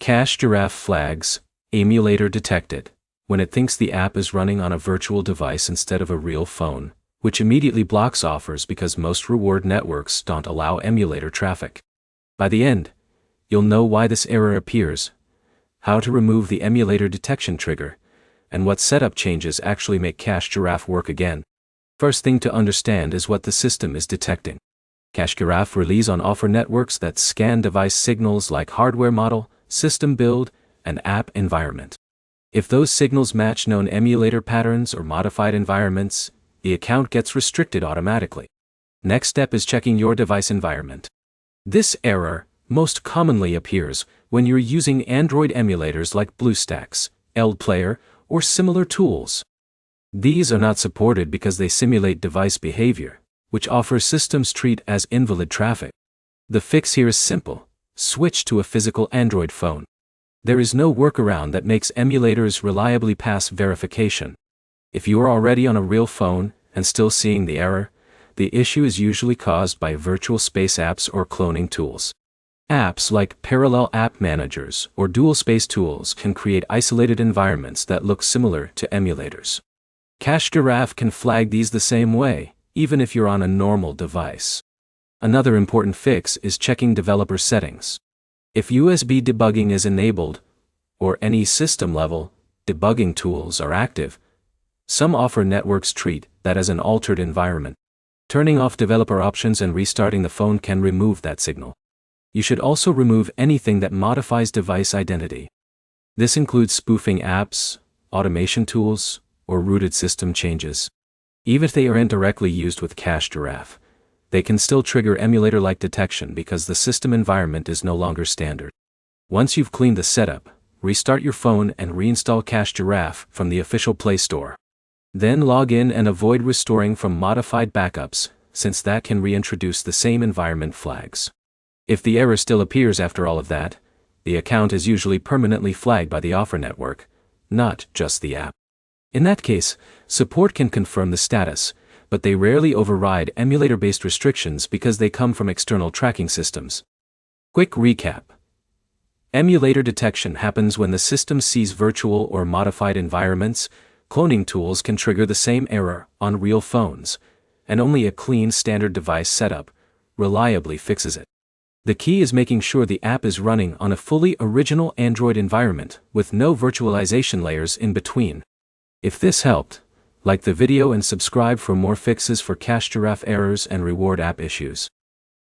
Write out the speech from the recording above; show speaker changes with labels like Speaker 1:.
Speaker 1: Cache Giraffe flags, emulator detected, when it thinks the app is running on a virtual device instead of a real phone, which immediately blocks offers because most reward networks don't allow emulator traffic. By the end, you'll know why this error appears, how to remove the emulator detection trigger, and what setup changes actually make Cache Giraffe work again. First thing to understand is what the system is detecting. Cache Giraffe relies on offer networks that scan device signals like hardware model, system build, and app environment. If those signals match known emulator patterns or modified environments, the account gets restricted automatically. Next step is checking your device environment. This error most commonly appears when you're using Android emulators like BlueStacks, LPlayer, or similar tools. These are not supported because they simulate device behavior, which offers systems treat as invalid traffic. The fix here is simple: switch to a physical Android phone. There is no workaround that makes emulators reliably pass verification. If you are already on a real phone and still seeing the error, the issue is usually caused by virtual space apps or cloning tools. Apps like parallel app managers or dual space tools can create isolated environments that look similar to emulators. Cache Giraffe can flag these the same way, even if you're on a normal device. Another important fix is checking developer settings. If USB debugging is enabled, or any system-level debugging tools are active, some offer networks treat that as an altered environment. Turning off developer options and restarting the phone can remove that signal. You should also remove anything that modifies device identity. This includes spoofing apps, automation tools, or rooted system changes. Even if they aren't directly used with Cache Giraffe, they can still trigger emulator-like detection because the system environment is no longer standard. Once you've cleaned the setup, restart your phone and reinstall Cache Giraffe from the official Play Store. Then log in and avoid restoring from modified backups, since that can reintroduce the same environment flags. If the error still appears after all of that, the account is usually permanently flagged by the offer network, not just the app. In that case, support can confirm the status, but they rarely override emulator-based restrictions because they come from external tracking systems. Quick recap. Emulator detection happens when the system sees virtual or modified environments. Cloning tools can trigger the same error on real phones, and only a clean standard device setup reliably fixes it. The key is making sure the app is running on a fully original Android environment with no virtualization layers in between. If this helped, like the video and subscribe for more fixes for Cache Giraffe errors and reward app issues.